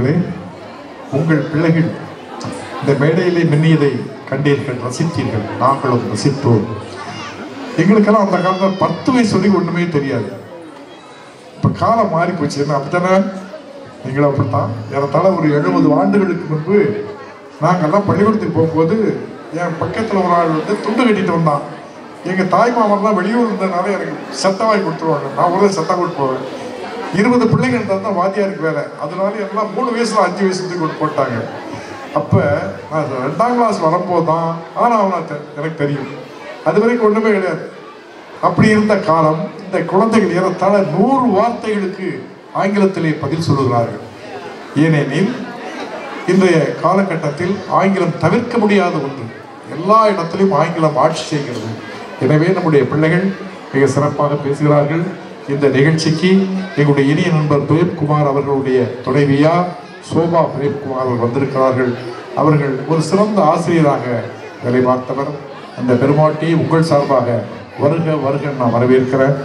அவர்களே, உங்கள் பிள்ளைகள் இந்த மேடையிலே மின்னியதை கண்டீர்கள், ரசித்தீர்கள். நாங்களும் ரசித்தோம். எங்களுக்கெல்லாம் அந்த காலத்தில் 10 வயசு வரைக்கும் ஒன்றுமே தெரியாது. இப்போ காலம் மாறி போச்சு. என்ன அப்படித்தானே? நீங்களும் அப்படித்தான். ஏறத்தாழ ஒரு 70 ஆண்டுகளுக்கு முன்பு நாங்கள்லாம் பள்ளிக்கூடத்துக்கு போகும்போது என் பக்கத்தில் ஒரு ஆள் வந்து துண்டு கட்டிட்டு வந்தான். எங்கள் தாய் மாமன்லாம் வெளியூர் இருந்ததுனால எனக்கு சட்டை வாங்கி கொடுத்துருவாங்க. நான் ஒரு சட்டை கொண்டு போவேன். 20 பிள்ளைங்க இருந்தால் தான் வாத்தியாருக்கு வேலை. அதனால எல்லாம் 3 வயசுல 5 வயசுக்கு கொண்டு போட்டாங்க. அப்போ நான் 2ஆம் கிளாஸ் வரும்போது தான் எனக்கு தெரியும். அது வரைக்கும் ஒன்றுமே கிடையாது. அப்படி இருந்த காலம். இந்த குழந்தைகள் ஏறத்தாழ 100 வார்த்தைகளுக்கு ஆங்கிலத்திலே பதில் சொல்லுகிறார்கள். ஏனெனில் இன்றைய காலகட்டத்தில் ஆங்கிலம் தவிர்க்க முடியாத ஒன்று. எல்லா இடத்திலும் ஆங்கிலம் ஆட்சி செய்கிறது. எனவே நம்முடைய பிள்ளைகள் மிக சிறப்பாக பேசுகிறார்கள். இந்த நிகழ்ச்சிக்கு எங்களுடைய இனிய நண்பர் பிரேம்குமார் அவர்களுடைய துணைவியா சோபா பிரேம்குமார் அவர்கள் வந்திருக்கிறார்கள். அவர்கள் ஒரு சிறந்த ஆசிரியராக வேலை பார்த்தவர். அந்த பெருமாட்டியை உங்கள் சார்பாக வருக வருக நான் வரவேற்கிறேன்.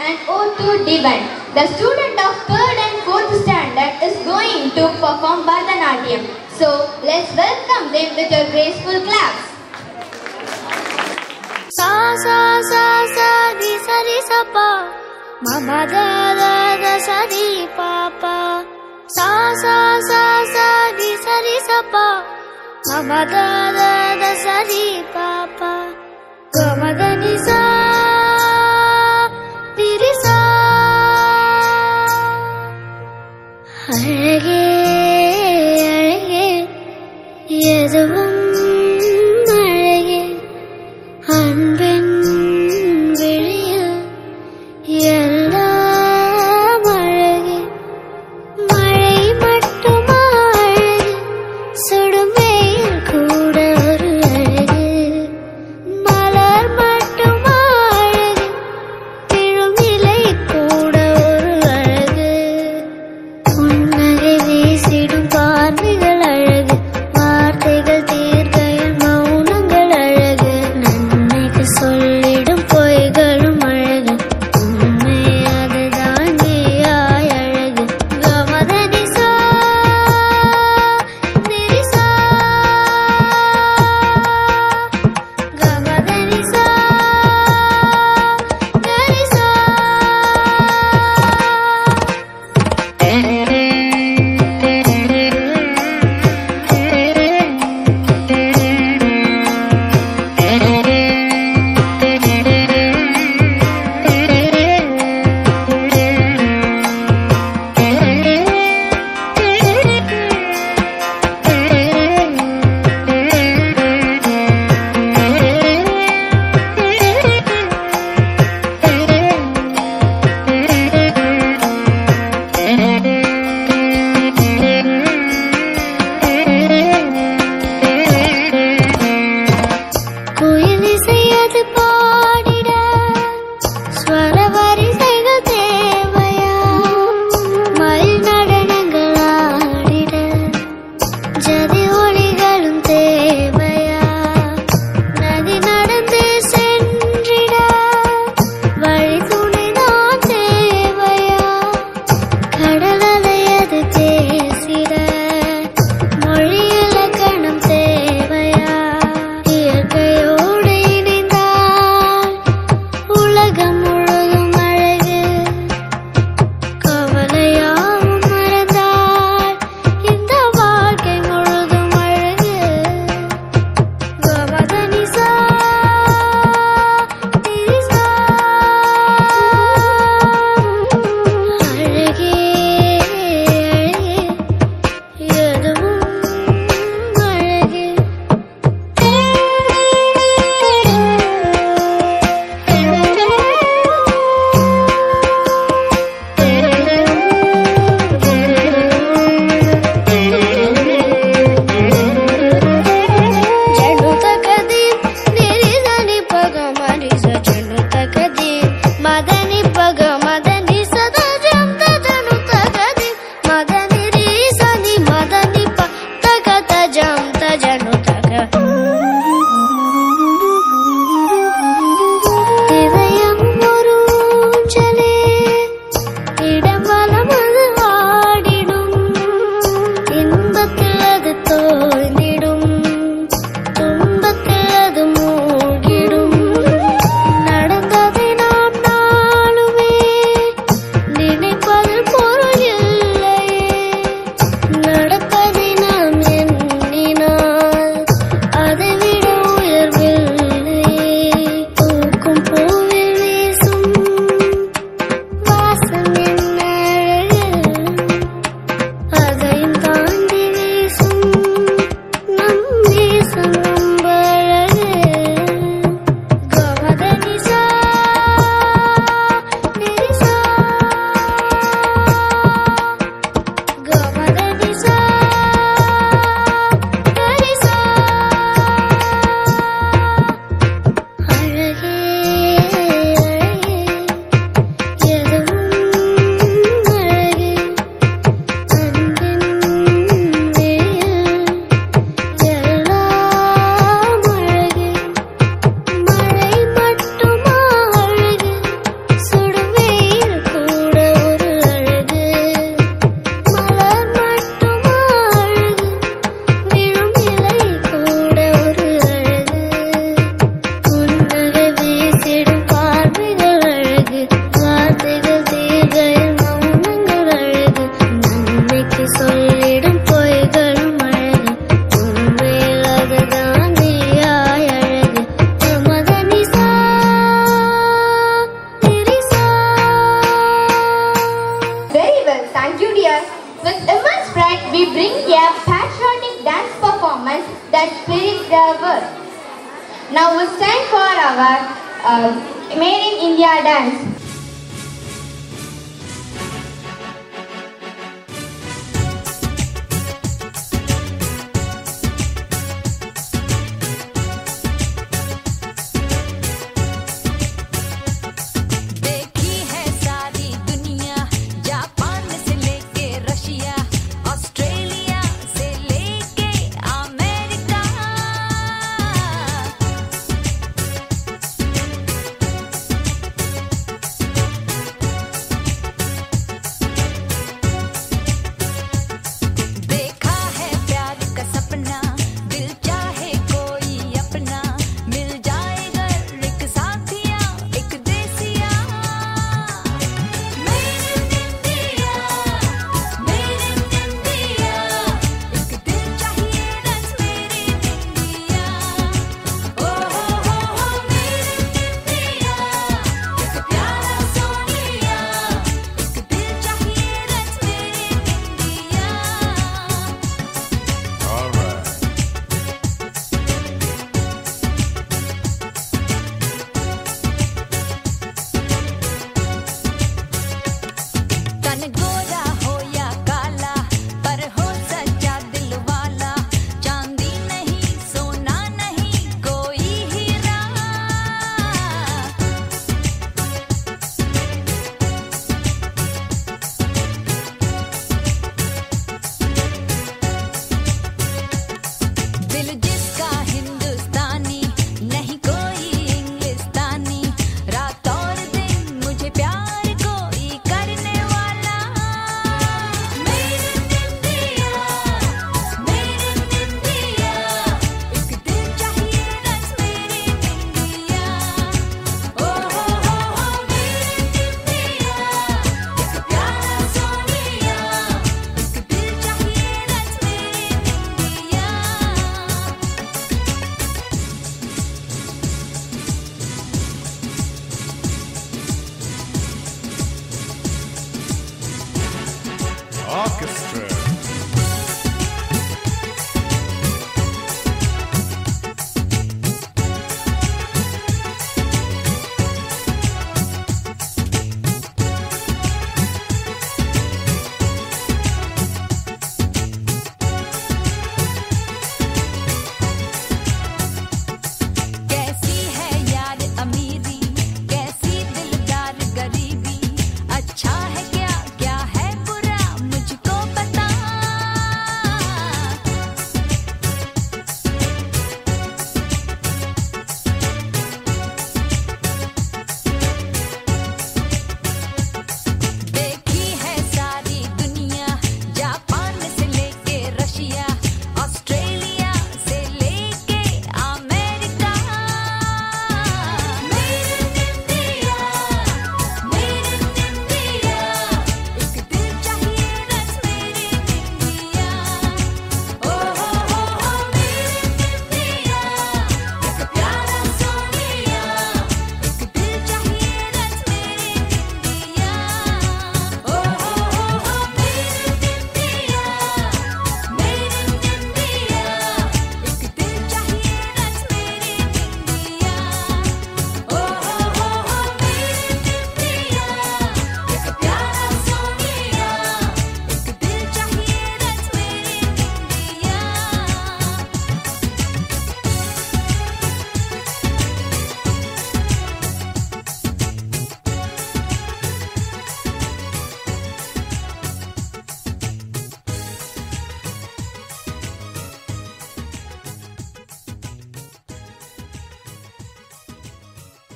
And ode to divine. The student of 3rd and 4th standard is going to perform Bharatanatyam. So let's welcome them with your graceful claps. Sa sa sa sa di sa di sa pa, ma ma da da da sa di pa pa. Sa sa sa sa di sa pa, ma ma da da da sa di pa pa. Ga ma da ni sa. அழகே அழகே எதுவும் அழகே அன்பின் விழியில் எல்லாம் அழகே மழை மட்டுமா அழகு சுடும் வெயில் கூட ஒரு அழகு மலர் மட்டுமா earth. Now it's time for our Made in India dance. Orchestra.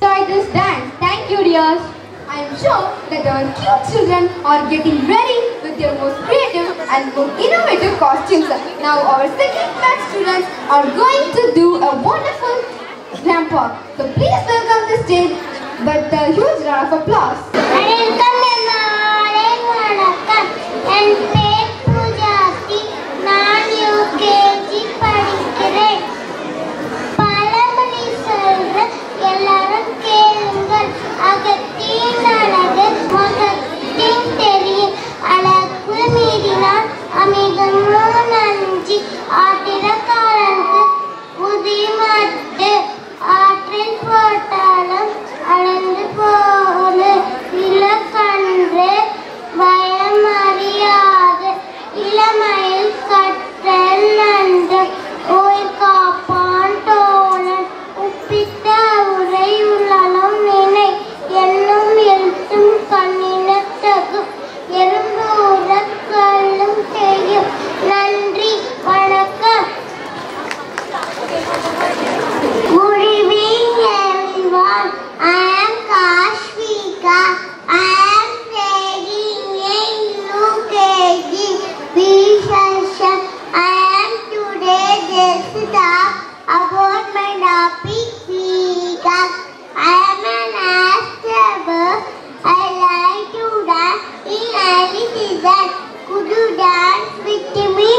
Enjoy this dance. Thank you, dears. I am sure that our cute children are getting ready with their most creative and most innovative costumes. Now our second class students are going to do a wonderful ramp-up. So please welcome the stage with a huge round of applause. ஆத்திரக்காரனுக்கு புதிய season. Could you dance with me?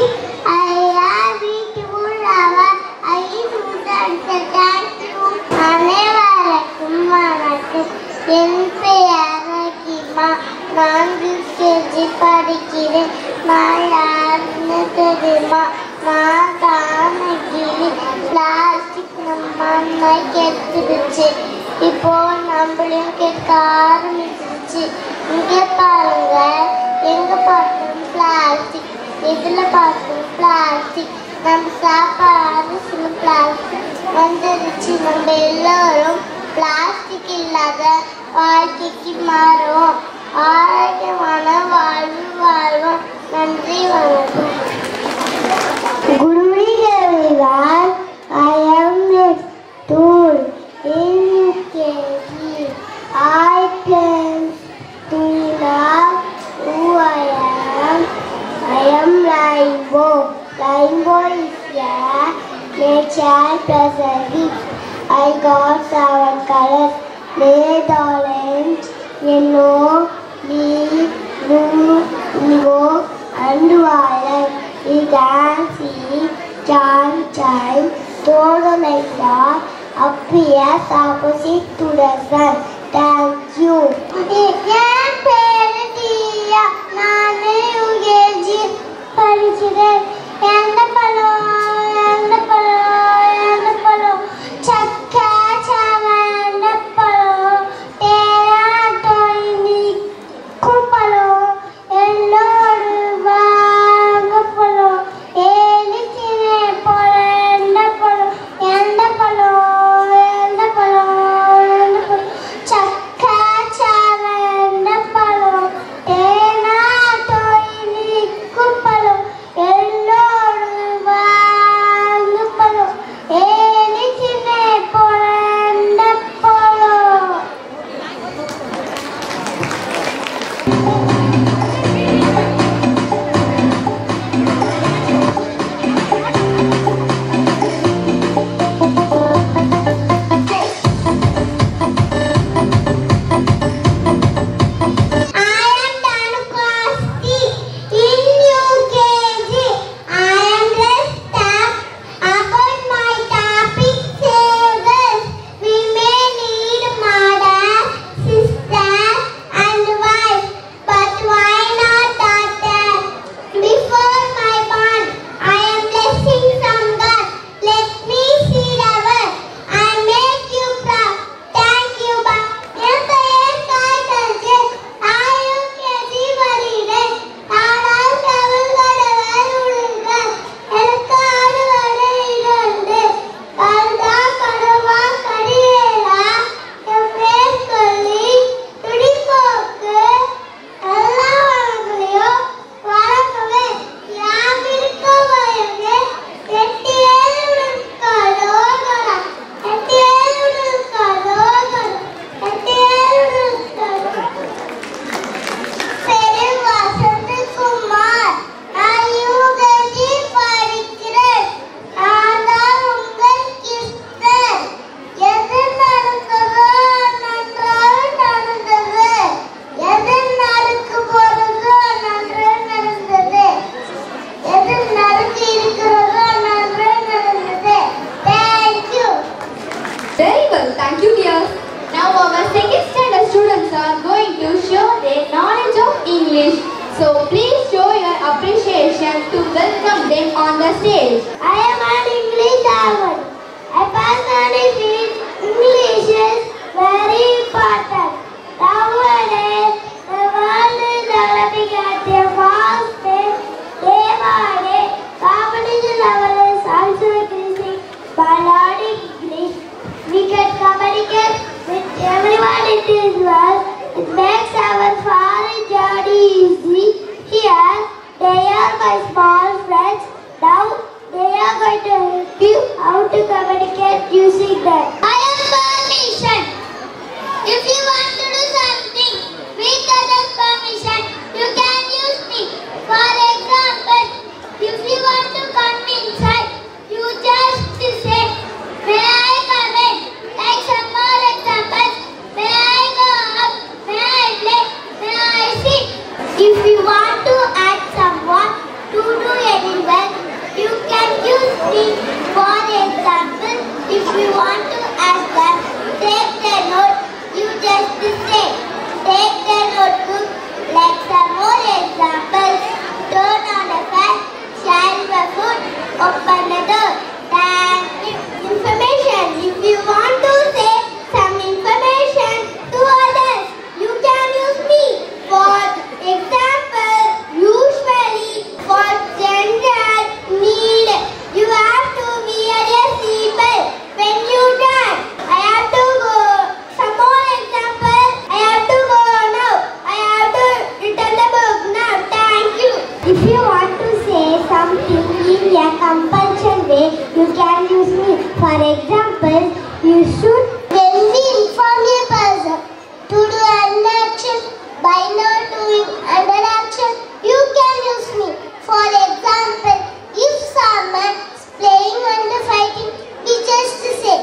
I have beautiful flower. I do dance. Thank you. அனைவருக்கும் வணக்கம். என் பெயர் ரஹீமா. நான் UKG படிக்கிறேன். நான் யாருன்னு தெரியுமா? நான் தானகிரி. பிளாஸ்டிக் நம்ம மண்ணை கெடுத்துடுச்சு. இப்போ நம்மளையும் கெடுக்க ஆரம்பிச்சிருச்சு. இங்கே பாருங்க, எங்க பார்த்தும் பிளாஸ்டிக், இதுல பார்த்தும் பிளாஸ்டிக். நம்ம சாப்பாடு சில பிளாஸ்டிக் வந்துருச்சு. நம்ம எல்லாரும் பிளாஸ்டிக் இல்லாத வாழ்க்கைக்கு மாறும். ஆரோக்கியமான வாழ்வு வாழ்வோம். நன்றி, வணக்கம். Good evening everyone. I am next tool in UKG. I plan to know who I am. I am Rainbow. Rainbow is a nature plus a gift. I got 7 colors: red, orange, yellow, green, blue, indigo, and violet. We can see sunshine through the light appears opposite to the sun. Thank you. என் பேரு தியா. நான் UKG படிக்கிறேன். எந்த பழம் எந்த பழம் எந்த பழம்? சக்கை சவந்த பழம், தேனாட்டோய் நிற்கும் பழம், எல்லோரு வாங்க பழம், ஏலிச்சினே போல எந்த பழம் எந்த பழம் எந்த பழம் எந்த பழம்? சக்கை சவந்த பழம், தேனாட்டோய் நிற்கும் பழம், எல்லோரு வாங்க பழம், ஏலிச்சினே போல எந்த பழம்? I am Dhanukosti in UKG. I am dressed up about my topic savers. We may need mother, sister, and wife, but why not daughter? Before my born, I am blessing from God. Let me see the world. I make you proud. Thank you, Ba. என் பெயர் காய்கறி. UKG வருகிறேன். ஆனால் கவல்கடவர் உழுக. எனக்கு ஆடுவரை இரண்டு. கல்தா கடவா கடியேலா. என் பேர் சொல்லி துடிப்போக்கு. எல்லா வளங்களையும் வளர்க்கவே யாமிருக்க வயது. 87 இருக்காதோ கரா. 87 இருக்காதோ கரா. 87 இருக்காதோ. பெரு வசந்தகுமார். நான் UKG படிக்கிறேன். நான் தான் உங்கள் கிருஷ்ணன். எது நடந்ததோ நன்றாக நடந்தது. எது நடக்க போறதோ நன்றாக நடந்தது. எது நடக்க இருக்கிறதோ நன்றாக நடந்தது. Thank you. Very well, thank you dears. Now our second standard students are going to show their knowledge of English. So please show your appreciation to welcome them on the stage. I am an English servant. I personally feel English is very important. Nowadays, the world is developing at a fast pace. Day by day, competition level is also increasing. By learning English, we can communicate with everyone in this world. It makes our foreign journey easy. Here, they are my small friends. Now, they By not doing under action, you can use me. For example, if someone is playing under fighting, we just say,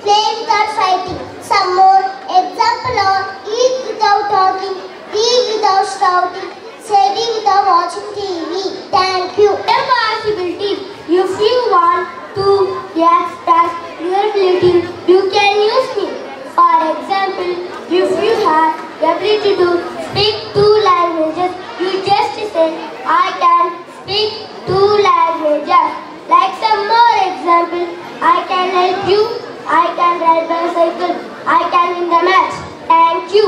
play without fighting. Some more example are eat without talking, read without shouting, study without watching TV. Thank you. Possibility. If you want to express your ability, you can use me. For example, if you have the ability to speak 2 languages, you just say, I can speak 2 languages. Like some more example, I can help you, I can ride bicycle, I can win the match. Thank you.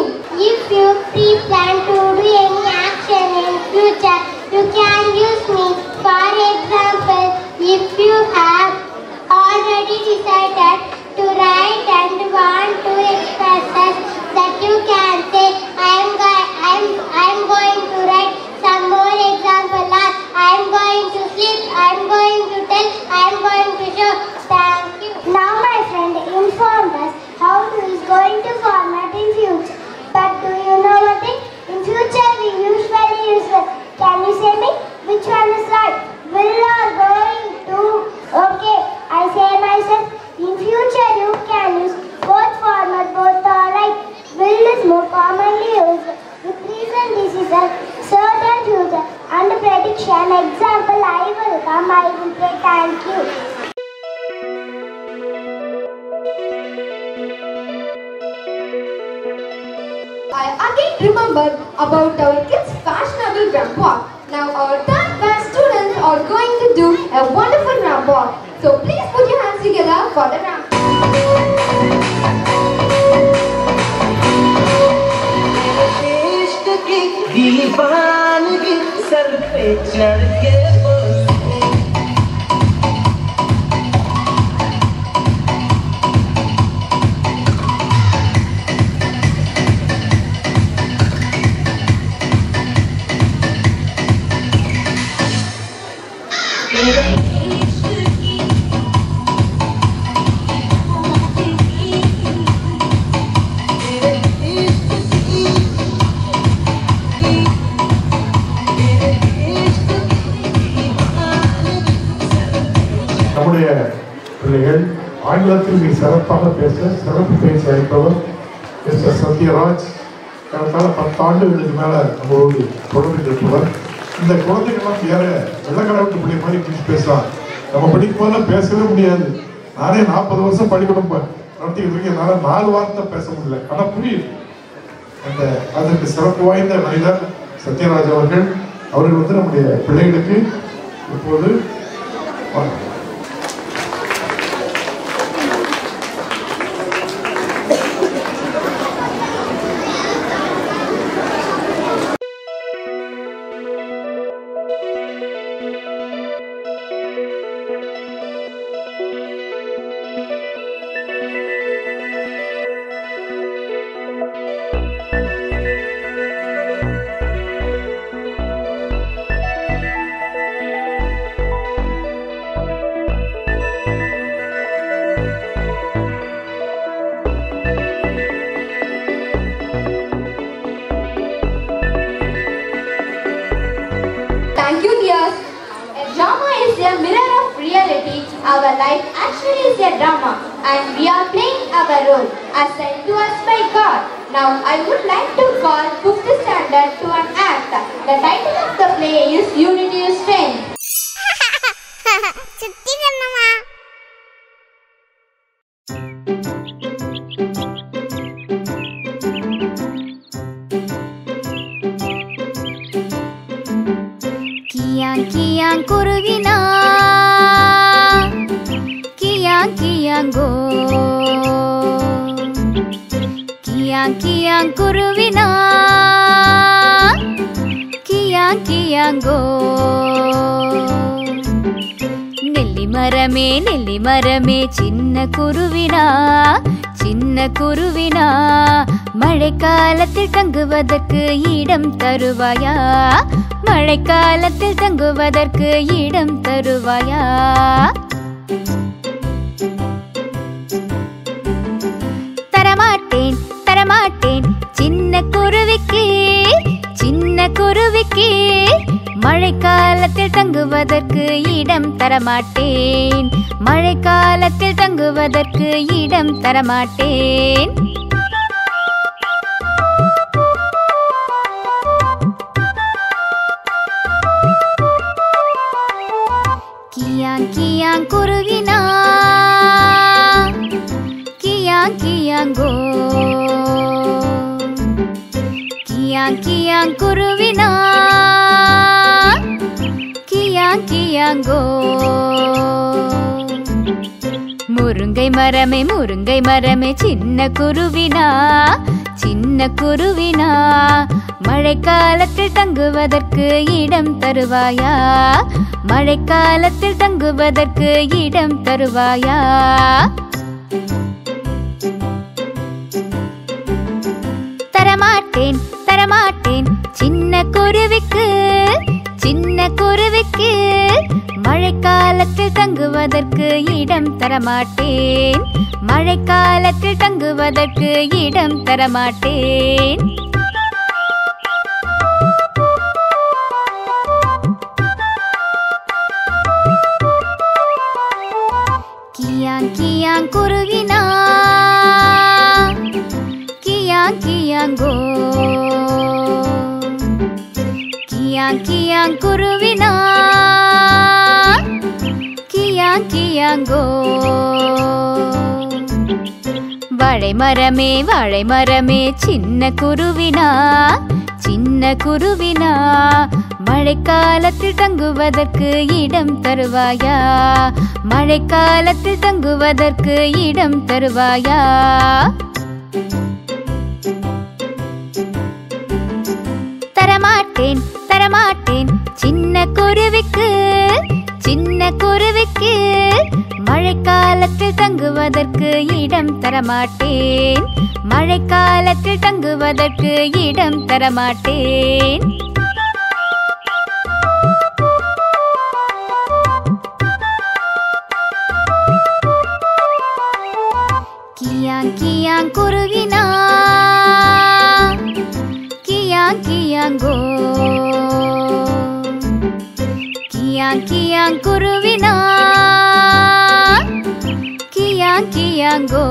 If you pre-plan to do any action in future, you can use me. For example, if you have already decided to write and want to express that, you can say, I'm going to write. Some more example are, I'm going to sleep, I'm going to tell, I'm going to show. Thank you. Now my friend informed us how he is going to format in future. But do you know one thing? In future we usually use will. Can you say me? Which one is right? Will or going to? Okay, I say myself. In future you can use both format, both are right. Will is more commonly used. With reason this is a certain future and prediction. Example, I will come, I will say thank you. I again remember about our kids' fashionable ramp walk. Now our third class students are going to do a wonderful ramp walk. So please put your hands together for the ramp. दीवानगी sir पे चढ़ के நம்முடைய பிள்ளைகள் ஆங்கிலத்தில் மிக சிறப்பாக பேச சிறப்பு பேச்சு அளிப்பவர் மிஸ்டர் சத்யராஜ். ஏறத்தாழ 10 ஆண்டுகளுக்கு மேலே நம்மளோடு தொடர்பில் இருப்பவர். இந்த குழந்தைகள்லாம் வேற வெள்ளக்கடவுட்டு பிள்ளை மாதிரி இங்கிலீஷ் பேசலாம். நம்ம படிக்கும் போதெல்லாம் பேசவே முடியாது. நானே 40 வருஷம் பள்ளிக்கூடம் நடத்திக்கிட்டு இருக்கேன். என்னால் 4 வார்த்தை பேச முடியல, ஆனால் புரியுது. அதற்கு சிறப்பு வாய்ந்த மனிதர் சத்யராஜ் அவர்கள். அவர்கள் நம்முடைய பிள்ளைகளுக்கு இப்போது Thank you, dears. A drama is a mirror of reality. Our life actually is a drama, and we are playing our role assigned to us by God. Now, I would like to call 5th standard to an act. The title of the play is Unity is Strength. Kiyang kurvina, kiyang go, kiyang kurvina, kiyang go. Nelli marame chinna kurvina, மழைக்காலத்தில் தங்குவதற்கு இடம் தருவாயா, மழைக்காலத்தில் தங்குவதற்கு இடம் தருவாயா. தரமாட்டேன் சின்ன குருவிக்கு மழைக்காலத்தில் தங்குவதற்கு இடம் தரமாட்டேன். மழைக்காலத்தில் தங்குவதற்கு இடம் தரமாட்டேன். கியாங் கியாங் குருவினா கியாங் கியாங்கோ கியாங் கியாங் குருவினா கியாங் கியாங்கோ. முருங்கை மரமே சின்ன குருவினா சின்ன குருவினா மழைக்காலத்தில் தங்குவதற்கு இடம் தருவாயா? மழைக்காலத்தில் தங்குவதற்கு இடம் தருவாயா? தரமாட்டேன் தரமாட்டேன் சின்ன குருவிக்கு சின்ன குருவிக்கு மழைக்காலத்தில் தங்குவதற்கு இடம் தரமாட்டேன். மழைக்காலத்தில் தங்குவதற்கு இடம் தரமாட்டேன். கியாங் கியாங் குருவினா கியாங் கியாங்கோ கியாங் கியாங் குருவினா கியாங் கியாங்கோ. வாழை மரமே சின்ன குருவினா சின்ன குருவினா மழைக்காலத்தில் தங்குவதற்கு இடம் தருவாயா? மழைக்காலத்தில் தங்குவதற்கு இடம் தருவாயா? தரமாட்டேன் தரமாட்டேன் சின்ன குருவிக்கு சின்ன குருவிக்கு மழைக்காலத்தில் தங்குவதற்கு இடம் தரமாட்டேன். மழைக்காலத்தில் தங்குவதற்கு இடம் தரமாட்டேன். கியாங் கியாங் குருவினா கியாங் கியாங்கோ கியாங் கியாங் குருவினா கியாங் கியாங்கோ.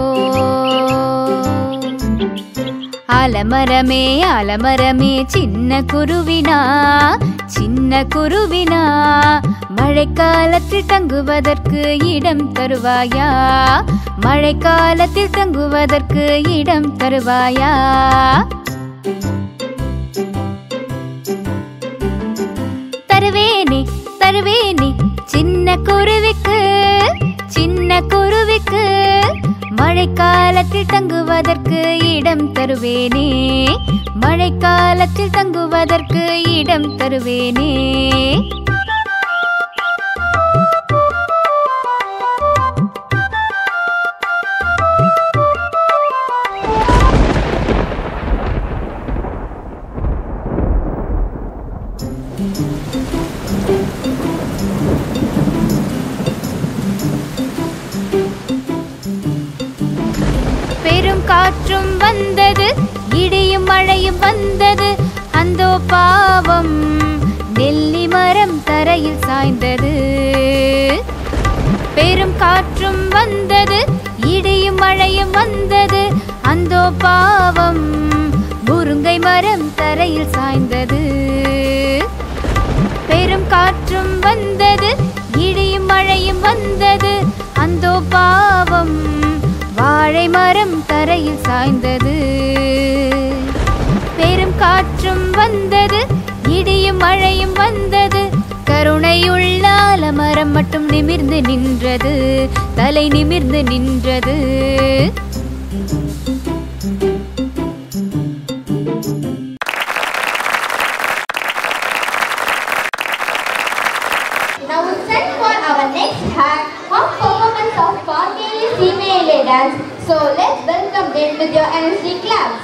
ஆலமரமே சின்ன குருவினா சின்ன குருவினா மழைக்காலத்தில் தங்குவதற்கு இடம் தருவாயா? மழைக்காலத்தில் தங்குவதற்கு இடம் தருவாயா? தருவேனே தருவேனே சின்ன குருவிக்கு சின்ன குருவிக்கு மழைக்காலத்தில் தங்குவதற்கு இடம் தருவேனே. மழைக்காலத்தில் தங்குவதற்கு இடம் தருவேனே. பெரும் காற்றும் வந்தது இடியும் மழையும் வந்தது அந்தோ பாவம் நெல்லி மரம் தரையில் சாய்ந்தது. பெரும் காற்றும் வந்தது இடியும் மழையும் வந்தது அந்தோ பாவம் முருங்கை மரம் தரையில் சாய்ந்தது. பெரும் காற்றும் வந்தது இடியும் மழையும் வந்தது அந்தோ பாவம் வாழை மரம் தரையில் சாய்ந்தது. பெரும் காற்றும் வந்தது இடியும் மழையும் வந்தது கருணையுள்ள ஆலமரம் மட்டும் நிமிர்ந்து நின்றது தலை நிமிர்ந்து நின்றது. Now it's time for our next hack of performance of Parkeli female dance. So let's welcome them with your energy claps.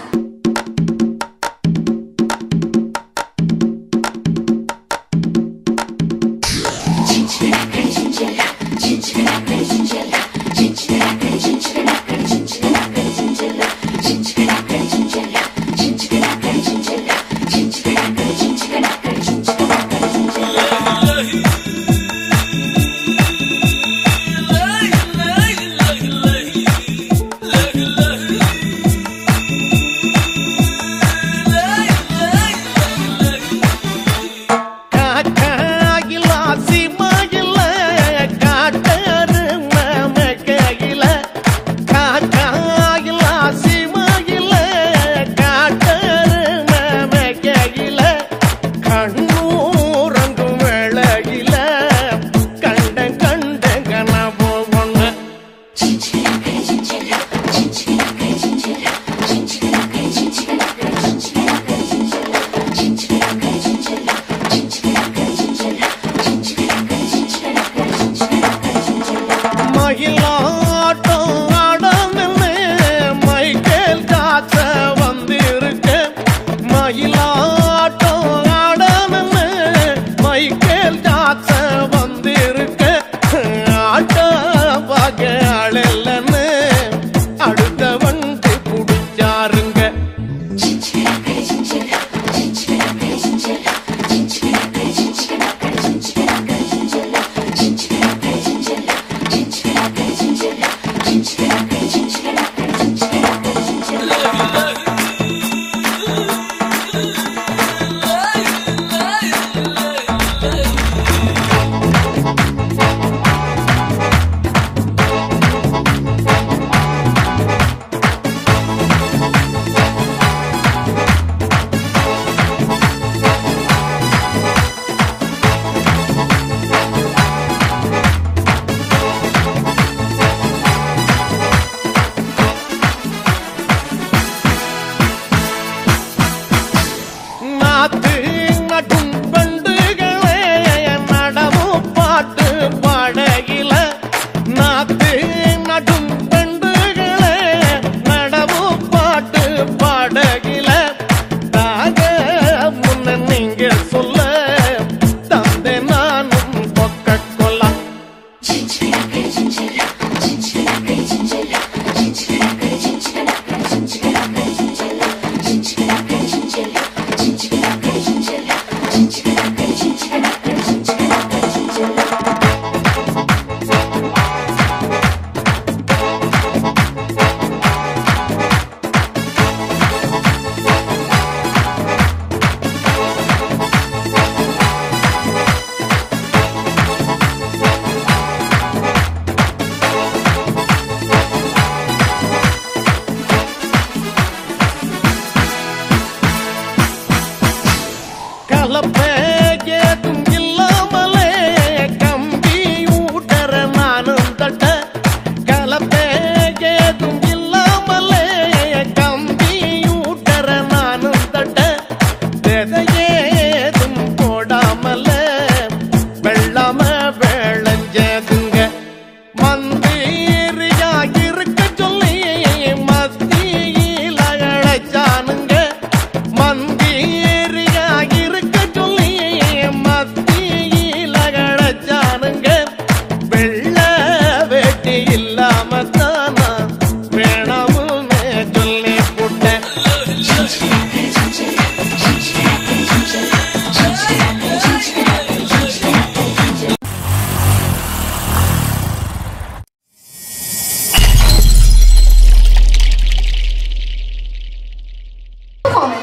மயிலாட்டம் ஆடணும்னு மைக்கேல் ஜாக்சன் வந்திருக்க ஆட்ட பார்க்க ஆள் இல்லைன்னு அடுத்த வண்டி பிடிச்சாருங்க.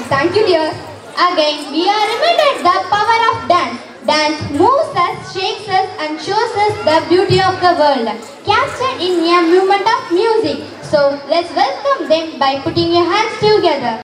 Thank you, dear. Again, we are reminded the power of dance. Dance moves us, shakes us, and shows us the beauty of the world, captured in a movement of music. So, let's welcome them by putting your hands together.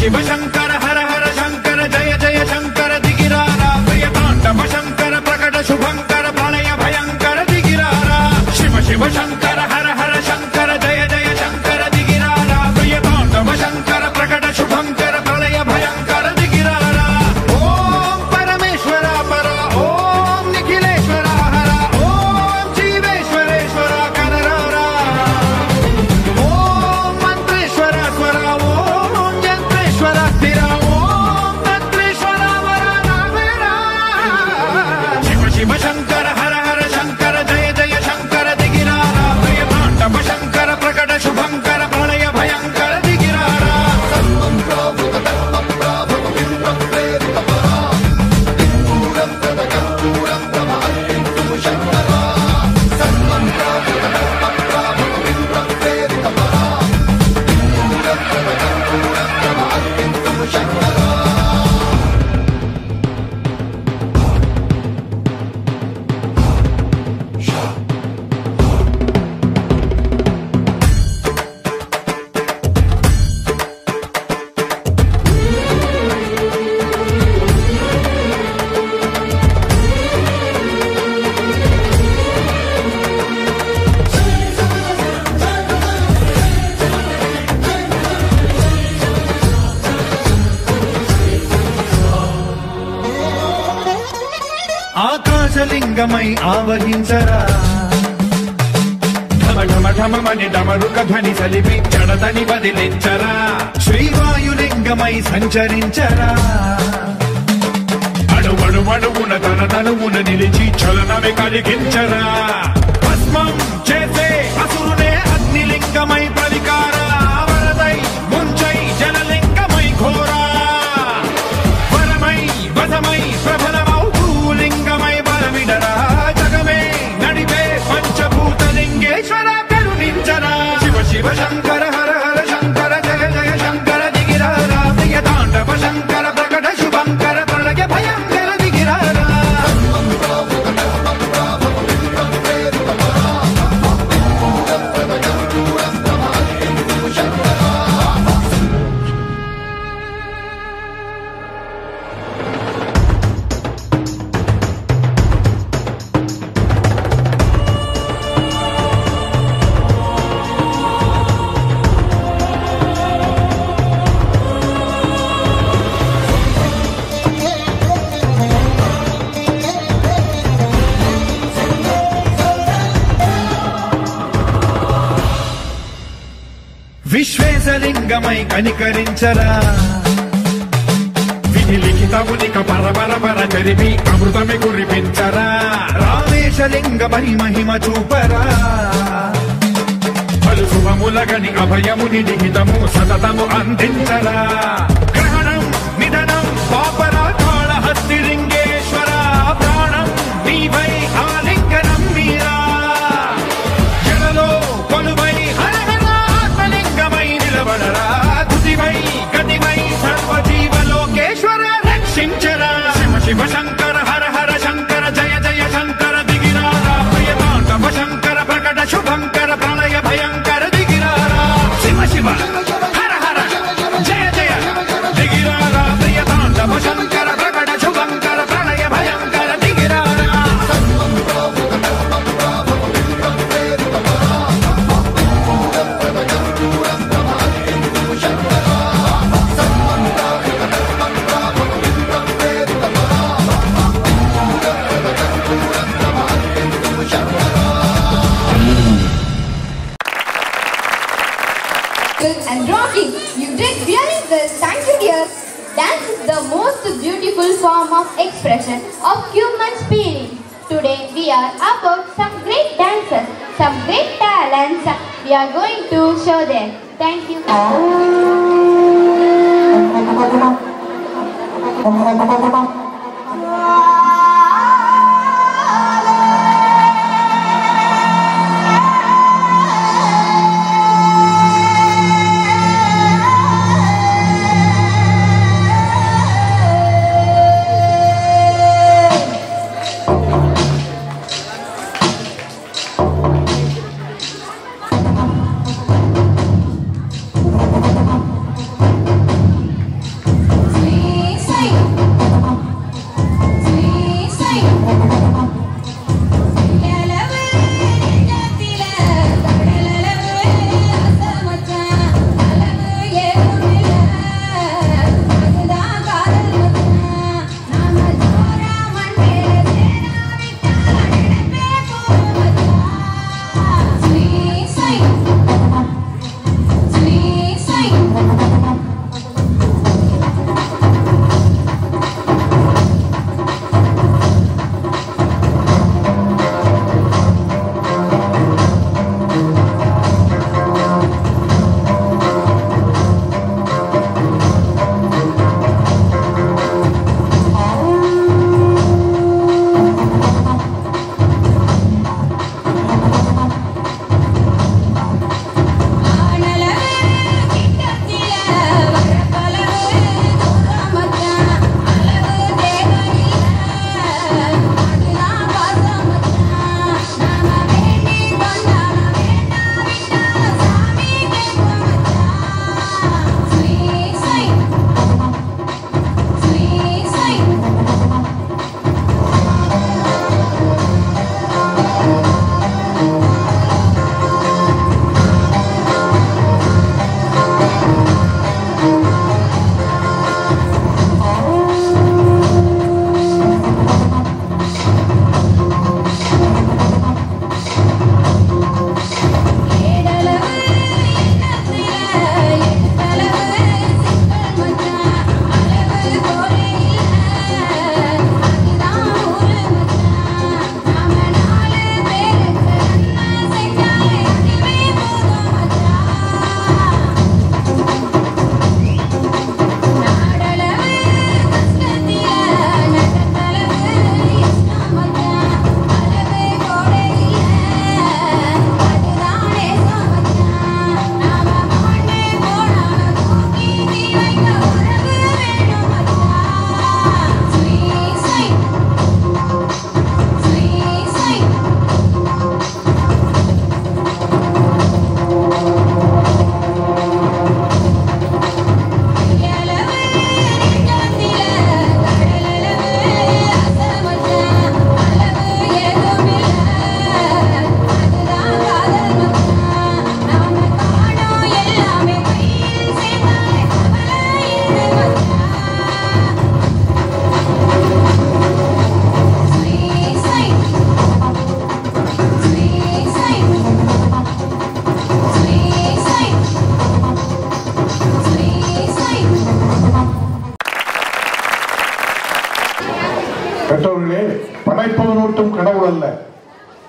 Shiv Shankar हर हर शंकर जय जय शंकर दिगिरारा प्रिय तांडव शंकर प्रकट शुभंकर प्रलय भयंकर दिगिरारा शिव शिव शंकर हर हर शंकर जय जय शंकर दिगिरारा प्रिय तांडव शंकर प्रकट शुभंकर प्रलय भयंकर दिगिरारा ओम परमेश्वरा परा ओम निखिलेश्वरा हरा లింగమై ఆవహించరా ఢమఢమని డమరుక ధ్వని సలిపి జడదని వదిలించరా శ్రీవాయులింగమై సంచరించరా అణువణువున తన తనువున నిలిచి చలనమే కలిగించరా భస్మం చేసే అసురునే అగ్నిలింగమై ప్రవికారా వరదై ముంచై జలలింగమై ఘోరా వరమై వసమై ప్రబలమౌతూ లింగమై బలమిడరా జగమే నడిపే పంచభూతలింగేశ్వర కరుణించరా శివ శివ శంకర హర హర శంకర జయ జయ శంకర దిగిరారా ప్రియ తాండవ శంకర ప్రకట శుభంకర ప్రళయ భయంకర దిగిరారా విశ్వేశలింగమై కనికరించరా విధి లిఖితమునిక పరపర జరిపి అమృతమి కురిపించరా రామేశలింగమై మహిమ చూపరా పలు శుభములగని అభయముని లిఖితము సతతము అందించరా గ్రహణం నిధనం పాపరా కాళహస్తిలింగేశ్వర ప్రాణం నీవై ఆలింగనం మీరా జలలో కొలువై గతివై సర్వజీవలోకేశ్వర రక్షించరా శివ శివ శంకర హర హర శంకర జయ జయ శంకర దిగిరారా ప్రియ తాండవ శంకర ప్రకట శుభంకర ప్రళయ భయంకర దిగిరారా శివ శివ హర హర జయ జయ దిగిరారా ప్రియ తాండవ శంకర ప్రకట శుభంకర ప్రళయ భయంకర దిగిరారా And rocking. You did really well. Thank you, dear. Dance is the most beautiful form of expression of human spirit. Today we are about some great dancers, some great talents. We are going to show them. Thank you.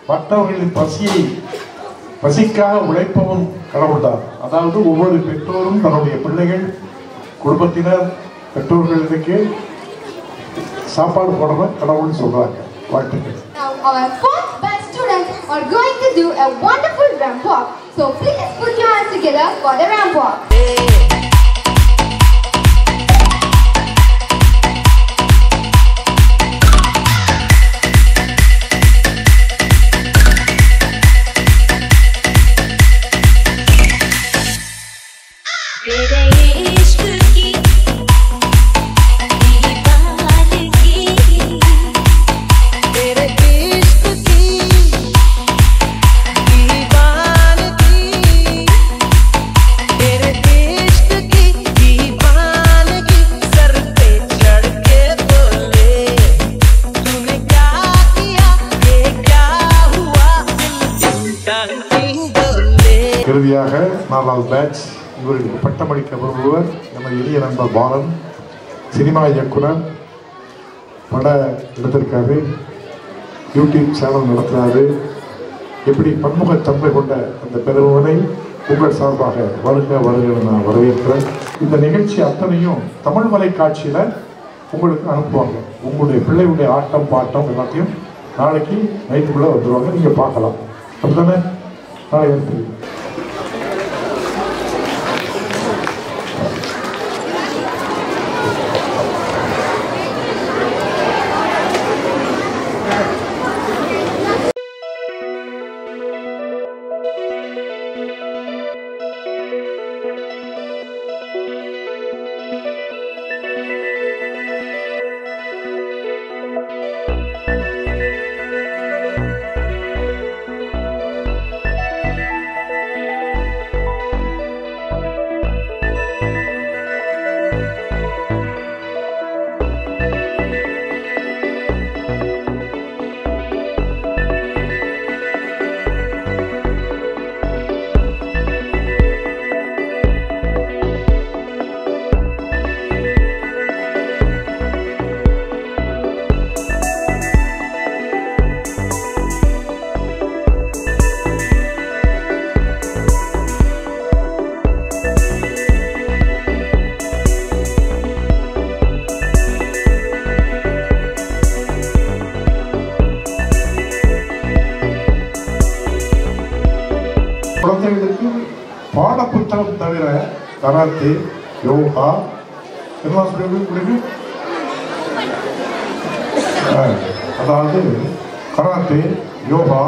மற்றவர்களின் பசிக்காக உழைப்பவன் கடவுள்தான். அதாவது ஒவ்வொரு பெற்றோரும் தன்னுடைய பிள்ளைகள், குடும்பத்தினர், பெற்றோர்களுக்கு சாப்பாடு போடுற கடவுள்னு சொல்றாங்க. வாழ்த்துக்கள். Now our fourth batch students are going to do a wonderful ramp walk. So please put your hands together for the ramp walk. இறுதியாக 4வது பேட்ச் இவர்களுக்கு பட்டமளிக்க விரும்புவர் நமது எளிய நண்பர் பாலன். சினிமா இயக்குனர், பட எடுத்திருக்காரு, யூடியூப் சேனல் நடத்துகிறாரு. எப்படி பன்முகத்தன்மை கொண்ட அந்த பெருமனை உங்கள் சார்பாக வருக வருக நான் வரவேற்கிறேன். இந்த நிகழ்ச்சி அத்தனையும் தமிழ் வலைக்காட்சியில் உங்களுக்கு அனுப்புவாங்க. உங்களுடைய பிள்ளைகளுடைய ஆட்டம் பாட்டம் எல்லாத்தையும் நாளைக்கு நைட்டுக்குள்ளே வந்துடுவாங்க, நீங்கள் பார்க்கலாம். அப்படித்தானே? நாளைக்கு அனுப்புவீங்க. குழந்தைகளுக்கு பாட புத்தகம் தவிர கராத்தே, யோகா எல்லாம் சொல்லி அதாவது கராத்தே, யோகா,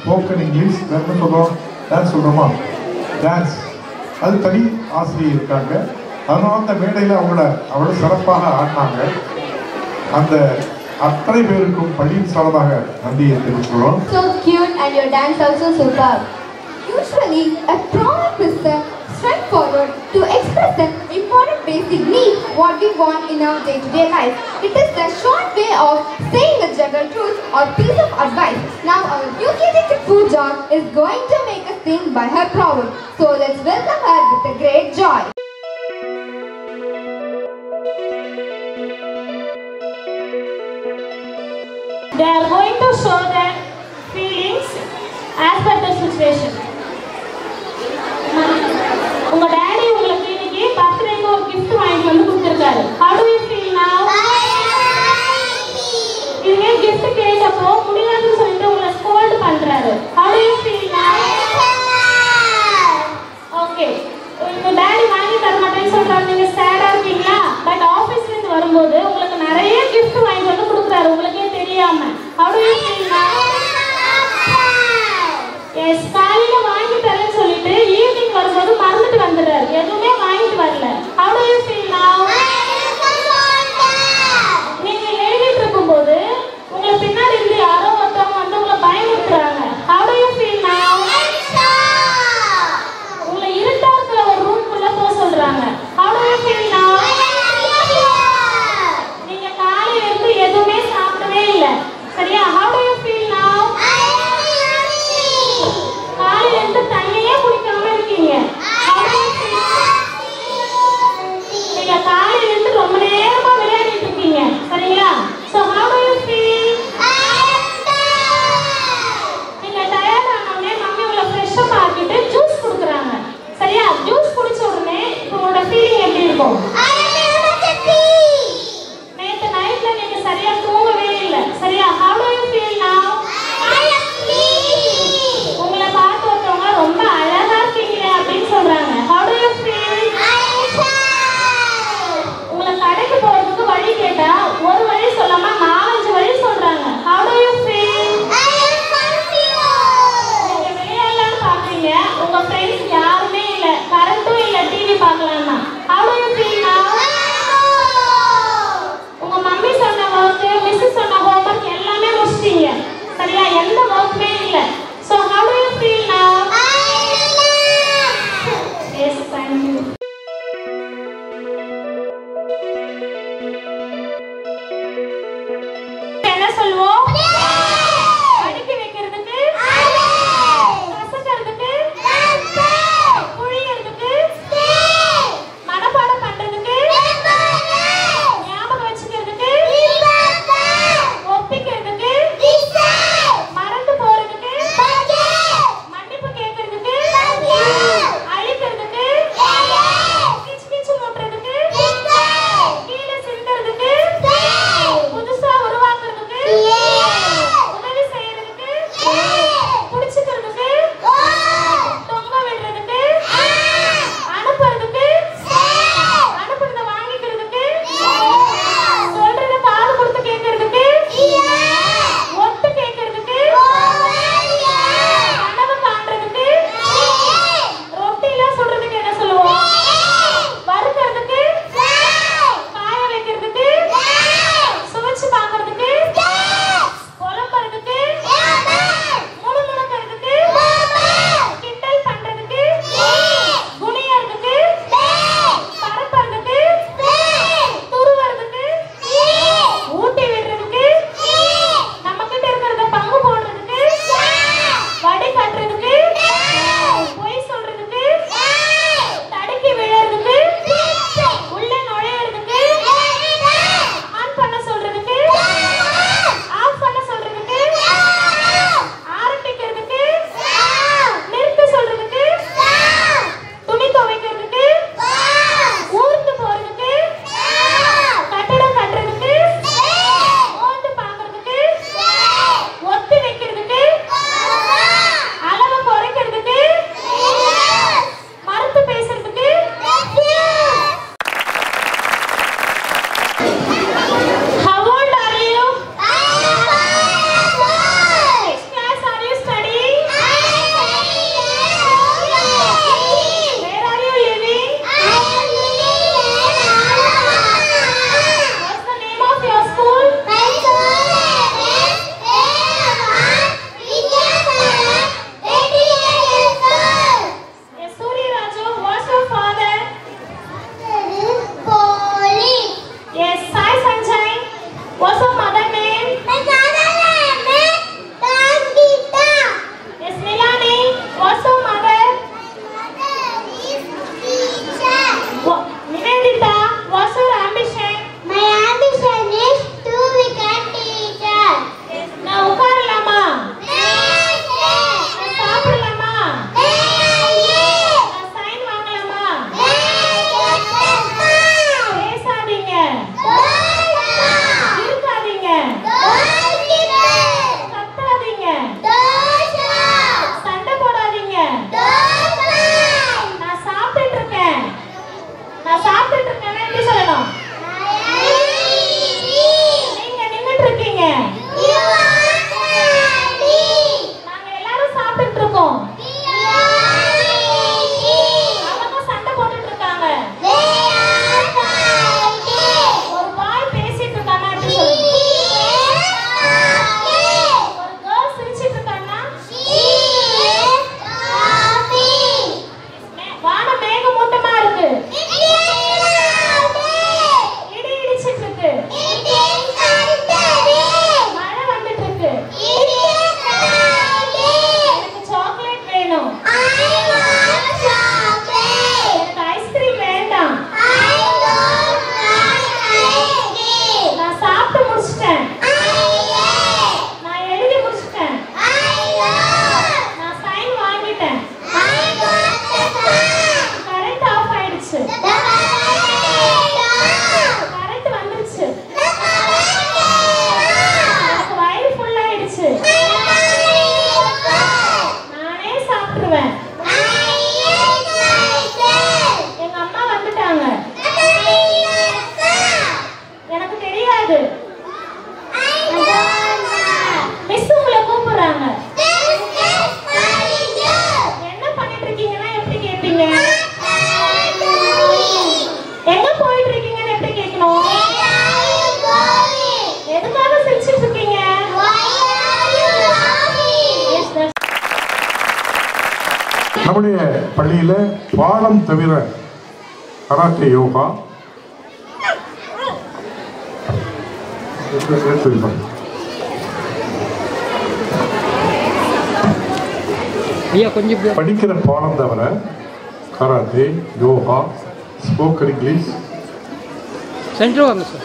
ஸ்போக்கன் இங்கிலீஷ், என்ன சொல்கிறோம், டான்ஸ் சொல்கிறோமா, டான்ஸ், அது தனி ஆசிரியர் இருக்காங்க. அதனால அந்த மேடையில் அவங்கள சிறப்பாக ஆடினாங்க. அந்த அத்தனை பேருக்கும் பள்ளியின் சார்பாக நன்றியை தெரிவித்துள்ளோம். So cute and your dance also superb. Usually, a trauma person straightforward to express an important basic need what we want in our day-to-day life. It is the short way of saying a general truth or piece of advice. Now, our UKG Pooja is going to make us sing by her proverb. So let's welcome her with a great joy. They are going to show their feelings as per the situation. உங்க daddy உங்களுக்கு இன்னைக்கு பர்த்டேக்கு ஒரு gift வாங்கிட்டு வந்து கொடுத்திருக்காரு. How do you feel now? நீங்க gift கேட்டப்போ முடியாதுன்னு சொல்லிட்டு உங்களை ஸ்கோல்ட் பண்றாரு. How do you feel now? Okay. உங்க டாடி வாங்கி தர மாட்டேன்னு சொல்றாரு, நீங்க சேடா இருக்கீங்களா? பட் ஆபீஸ்ல இருந்து வரும்போது உங்களுக்கு நிறைய gift வாங்கி வந்து கொடுக்குறாரு உங்களுக்கே தெரியாம. How do you feel now? Yes, காலையில வாங்கி தரேன்னு சொல்லிட்டு ஈவினிங் வரும்போது மறந்துட்டு வந்துடுறாரு, எதுவுமே வாங்கிட்டு வரல. How do you feel now? நீங்க எழுதிட்டு இருக்கும்போது உங்களை பின்னாடி இருந்து யாரோ ஒருத்தவங்க வந்து உங்களை பயமுறுத்துறாங்க. How do you feel now? உங்களை இருட்டா இருக்கிற ஒரு ரூம்குள்ள போக சொல்றாங்க. How do you feel now? நீங்க காலையில இருந்து எதுவுமே சாப்பிடவே இல்லை, சரியா? How do you feel now? சொல்லணும். அவங்க சண்டை போட்டுட்டு இருக்காங்க. ஒரு பாய் பேசிட்டு இருக்கானா எப்படி சொல்லுங்க? ஒரு கேர்ள் சிரிச்சிட்டு இருக்கானா? வானம் மேகமூட்டமா இருக்கு. இடி இடிச்சிட்டு இருக்கு. மழை வந்துட்டு இருக்கு. எனக்கு சாக்லேட் வேணும். எனக்கு ஐஸ்கிரீம் வேண்டாம். நான் சாப்பிட்டு முடிச்சிட்டேன். நான் எழுதி முடிச்சிட்டேன். நான் சைன் வாங்கிட்டேன். கரண்ட் ஆஃப் ஆயிடுச்சு. கரண்ட் வந்துருச்சு. எனக்கு வயிறு ஃபுல் ஆயிடுச்சு. நானே சாப்பிடுவேன். எங்க அம்மா வந்துட்டாங்க. எனக்கு தெரியாது. மிஸ் உங்களை கூப்பிடுறாங்க. என்ன பண்ணிட்டு இருக்கீங்கன்னா எப்படி கேட்பீங்க? எங்க போயிட்டு இருக்கீங்கன்னு எப்படி கேட்கணும்? எதுக்காக சிரிச்சிட்டு இருக்கீங்க? Yes, that's நம்முடைய பள்ளியில பாடம் தவிர கராத்தே, யோகா படிக்கிற பாடம் தவிர கராத்தே, யோகா, ஸ்போக்கன் இங்கிலீஷ்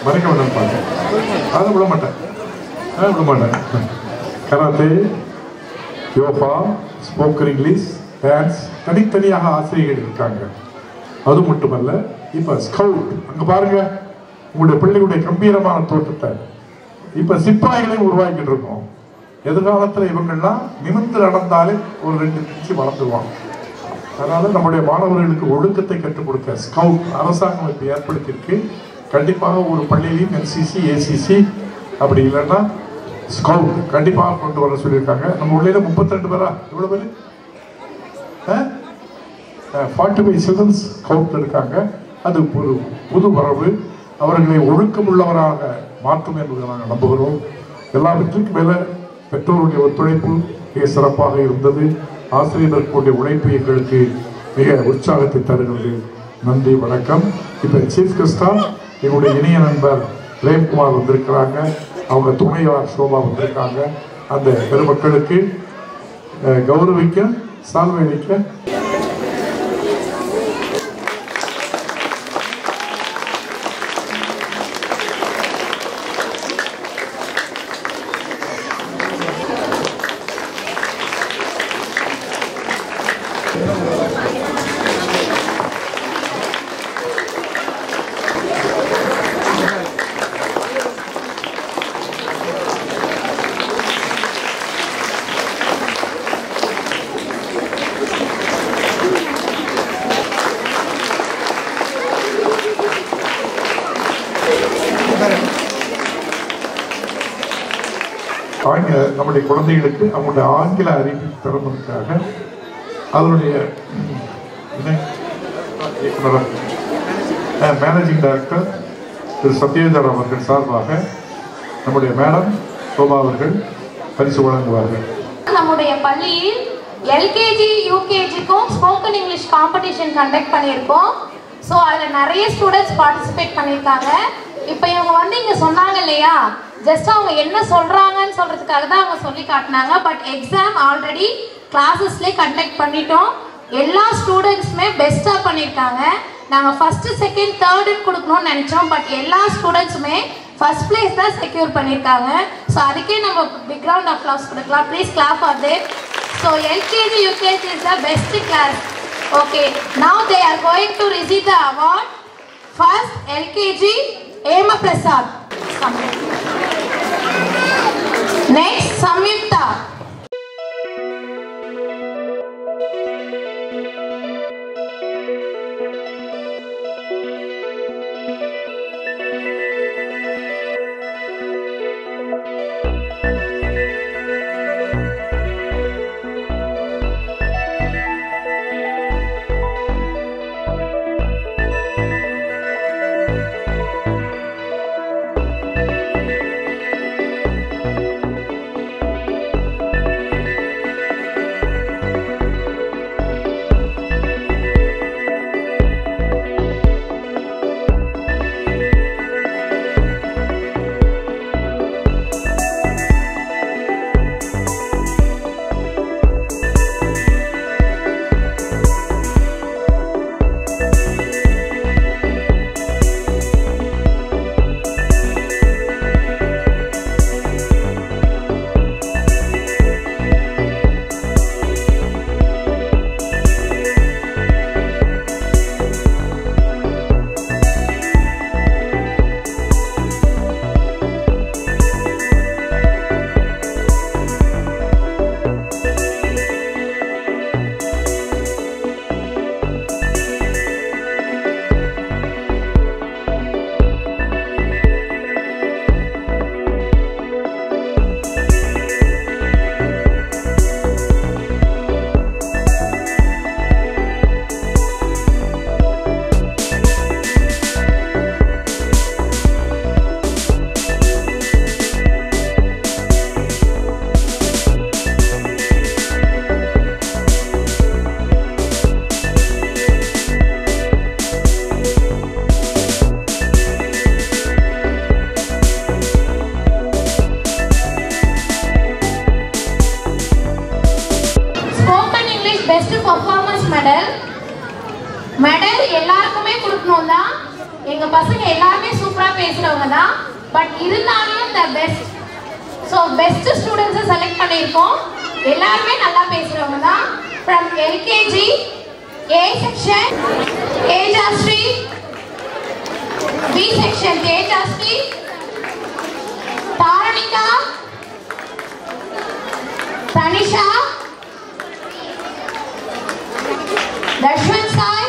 மறைக்க வேண்டாம் பாருங்க. அதை விட மாட்டேன். Karate, yoga, spoken English, dance தனித்தனியாக ஆசிரியர்கள் இருக்காங்க. அது மட்டுமல்ல, இப்ப ஸ்கவுட் அங்க பாருங்க, உங்களுடைய பிள்ளைகளுடைய கம்பீரமான தோற்றத்தை இப்ப சிப்பாய்களையும் உருவாக்கிட்டு இருக்கோம். எதிர்காலத்தில் இவங்கள்லாம் நிமிர்ந்து நடந்தாலே ஒரு 2 இன்ச்சு வளர்ந்துருவாங்க. அதனால நம்முடைய மாணவர்களுக்கு ஒழுக்கத்தை கற்றுக் கொடுக்க ஸ்கவுட் அரசாங்கம் இப்ப ஏற்படுத்தியிருக்கு. கண்டிப்பாக ஒரு பள்ளியிலையும் NCC, ACC அப்படி இல்லைன்னா ஸ்கவுட் கண்டிப்பாக கொண்டு வர சொல்லியிருக்காங்க. நம்ம உள்ளே 32 பேரா எவ்வளவு பேரு? 45 சில்ட்ரன்ஸ் ஸ்கவுட் இருக்காங்க. அது ஒரு புது வரவு. அவர்களை ஒழுக்கமுள்ளவராக மாற்றும் என்பதை நாங்கள் நம்புகிறோம். எல்லாவற்றுக்கும் மேல பெற்றோருடைய ஒத்துழைப்பு மிக சிறப்பாக இருந்தது. ஆசிரியர்களுடைய உழைப்பு எங்களுக்கு மிக உற்சாகத்தை தருகிறது. நன்றி, வணக்கம். இப்ப சீஃப் கெஸ்டா எங்களுடைய இணைய நண்பர் பிரேம்குமார் வந்திருக்கிறாங்க. அவங்க துணையார் சோபா வந்திருக்காங்க. அந்த பெருமக்களுக்கு கௌரவிக்க சால்வை அளிக்க நம்முடைய குழந்தைகளுக்கு அவங்களுடைய ஆங்கில அறிவு திறந்ததுக்காக அதனுடைய மேனேஜிங் டைரக்டர் திரு சத்யேந்தர் அவர்கள் சார்பாக நம்முடைய மேடம் சோபா அவர்கள் பரிசு வழங்குவார்கள். நம்முடைய பள்ளியில் LKG, UKGக்கும் ஸ்போக்கன் இங்கிலீஷ் காம்படிஷன் கண்டக்ட் பண்ணியிருக்கோம். ஸோ அதில் நிறைய ஸ்டூடெண்ட்ஸ் பார்ட்டிசிபேட் பண்ணியிருக்காங்க. இப்போ இவங்க வந்து இங்கே சொன்னாங்க இல்லையா, ஜஸ்ட் அவங்க என்ன சொல்கிறாங்கன்னு சொல்கிறதுக்காக தான் அவங்க சொல்லி காட்டினாங்க. பட் எக்ஸாம் ஆல்ரெடி கிளாஸஸ்லேயே கண்டக்ட் பண்ணிட்டோம். எல்லா ஸ்டூடெண்ட்ஸுமே பெஸ்ட்டாக பண்ணியிருக்காங்க. நாங்கள் ஃபஸ்ட்டு, செகண்ட், தேர்டுன்னு கொடுக்கணும்னு நினச்சோம். பட் எல்லா ஸ்டூடெண்ட்ஸுமே ஃபர்ஸ்ட் பிளேஸ் தான் செக்யூர் பண்ணியிருக்காங்க. ஸோ அதுக்கே நம்ம பிக் ரவுண்ட் ஆஃப் அப்ளாஸ் கொடுக்கலாம். Please clap for them. So LKG, UKG is the best class. Okay, now they are going to receive the award. First, LKG, Ema Prasad. Next, Samyukta. Medal எல்லாருக்குமே கொடுக்கணும் தான். எங்க பசங்க எல்லாருமே சூப்பரா பேசுறவங்க தான். பட் இருந்தாலும் இந்த பெஸ்ட், ஸோ பெஸ்ட் ஸ்டூடெண்ட்ஸை செலக்ட் பண்ணியிருக்கோம். எல்லாருமே நல்லா பேசுறவங்க தான். From LKG A section Tejashree, B section Tejashree, Dharanika, Tanisha, Darshan Sai,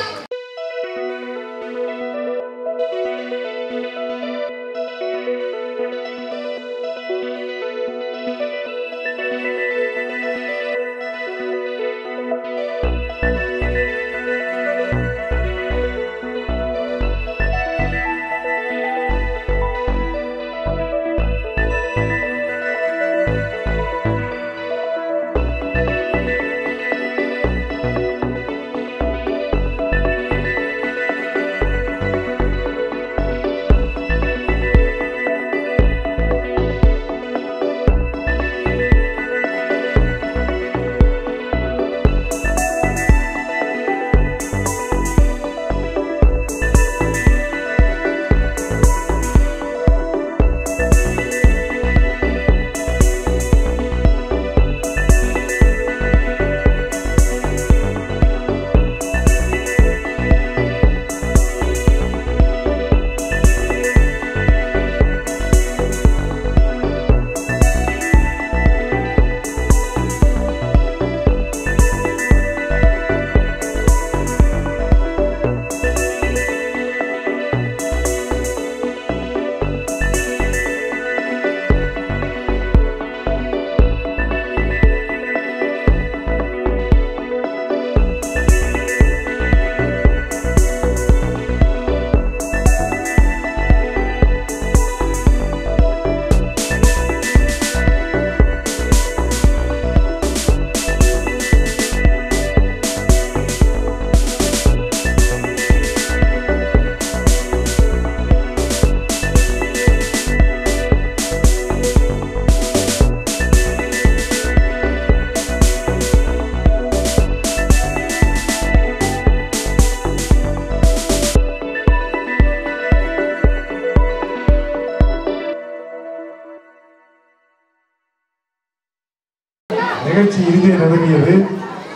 நிகழ்ச்சி இறுதியை நெருங்கியது.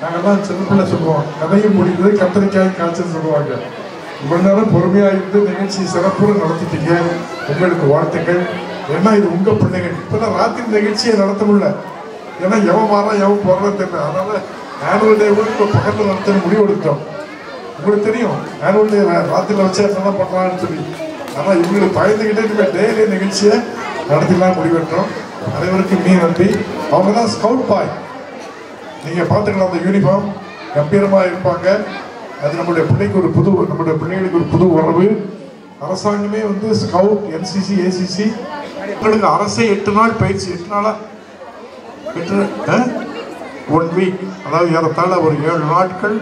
நாங்கள்லாம் சின்ன பிள்ளை சொல்லுவோம், கதையும் முடிந்தது கத்திரிக்காய் காய்ச்சல் சொல்லுவாங்க. இவ்வளவு நேரம் பொறுமையாக இருந்து நிகழ்ச்சி சிறப்புடன் நடத்திட்டீங்க. உங்களுக்கு வாழ்த்துக்கள். ஏன்னா இது உங்க பிள்ளைகள். இப்பதான் ராத்திரி நிகழ்ச்சியை நடத்த முடியல, ஏன்னா எவன் வாரா எவன் போறதுன்னு தெரியல. அதனால ஆனுவல் டே கூட இப்போ பக்கத்தில் நடத்த முடிவு எடுத்தோம். உங்களுக்கு தெரியும் ஆனுவல் டே ராத்திரியில் வச்சா என்னதான் பண்றான்னு சொல்லி. ஆனால் இவங்களுக்கு பயந்துக்கிட்டே டெய்லி நிகழ்ச்சியை நடத்திலாம் முடிவெடுத்தோம். அனைவருக்கும் நன்றி. அவங்க தான் ஸ்கவுட் பாய். நீங்கள் பார்த்துக்கலாம், அந்த யூனிஃபார்ம் கம்பீரமாக இருப்பாங்க. அது நம்மளுடைய பிள்ளைக்கு ஒரு நம்மளுடைய பிள்ளைகளுக்கு ஒரு புது உறவு. அரசாங்கமே வந்து ஸ்கவுட், என்சிசி, ஏசிசி உங்களுக்கு அரசே 8 நாள் பயிற்சி. 8 நாளா 1 வீக், அதாவது ஏறத்தாழ ஒரு 7 நாட்கள்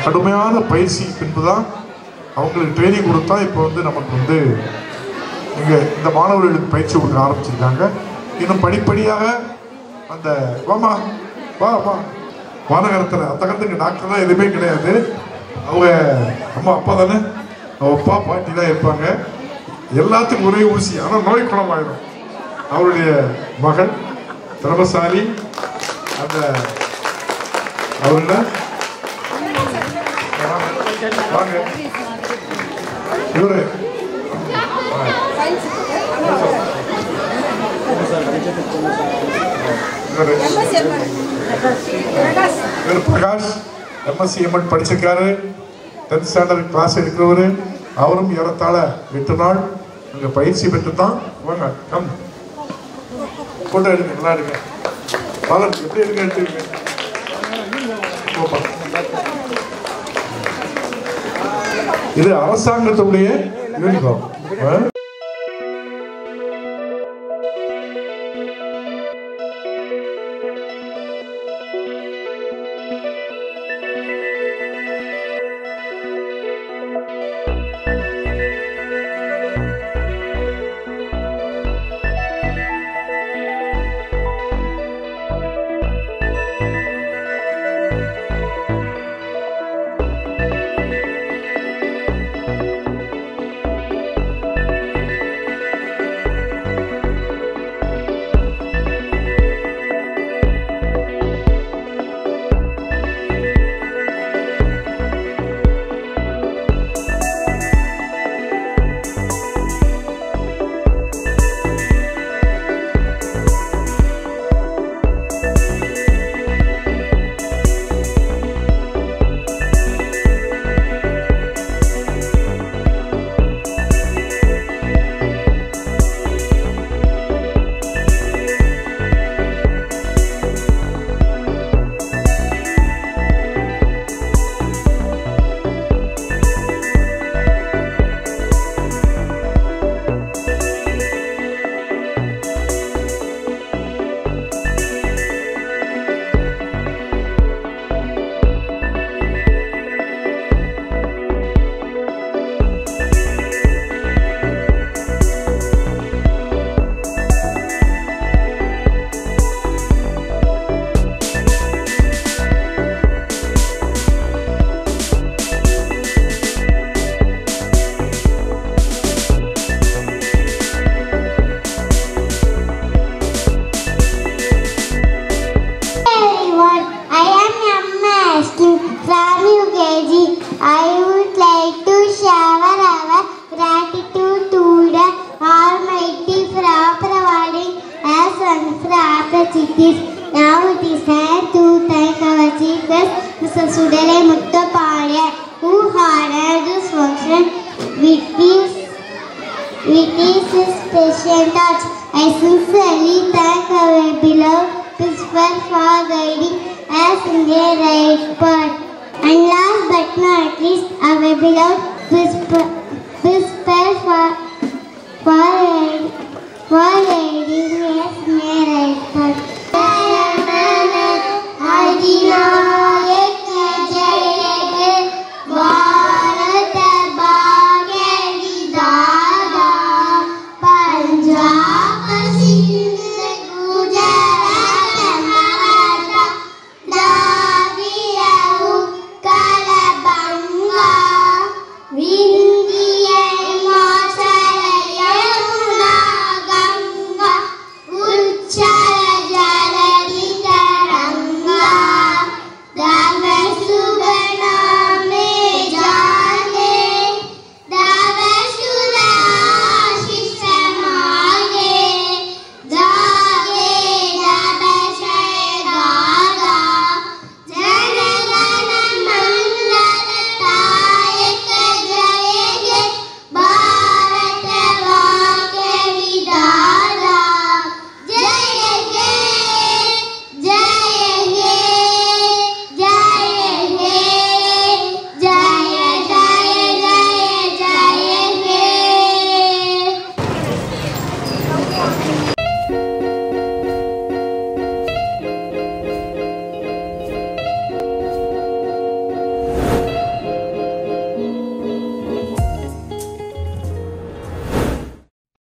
கடுமையான பயிற்சி பின்பு தான் அவங்களுக்கு ட்ரைனிங் கொடுத்தா இப்போ வந்து நமக்கு வந்து இங்கே இந்த மாணவர்களுக்கு பயிற்சி கொடுக்க ஆரம்பிச்சிருக்காங்க. இன்னும் படிப்படியாக அந்த வாமா வா வா மாநகரத்தில் அந்த காலத்துக்கு டாக்டர் தான் எதுவுமே கிடையாது. அவங்க அம்மா அப்பா தானே, அவங்க அப்பா பாட்டி தான் இருப்பாங்க. எல்லாத்துக்கும் ஒரே ஊசி, ஆனால் நோய் குணமாயிடும். அவருடைய மகன் திறமசாலி. அந்த அவருடைய வாங்க இவரு பிரகாஷ் எம்எஸ்சி எம்எட் படிச்சிருக்காரு. 10th standard class இருக்கிறவரு. அவரும் ஏறத்தாழ 8 நாள் அங்கே பயிற்சி பெற்று தான் வாங்க கம் போட்டோ எடுங்க, நல்லா எடுங்க. பாலன் எப்படி எடுங்க, எடுத்துருங்க. இது அரசாங்கத்துடைய uniform. Mrs. Mr. Sudale Muttapalya, who honored this function with his patient touch. I sincerely thank our beloved principal for guiding us in the right path. And last but not least, our beloved principal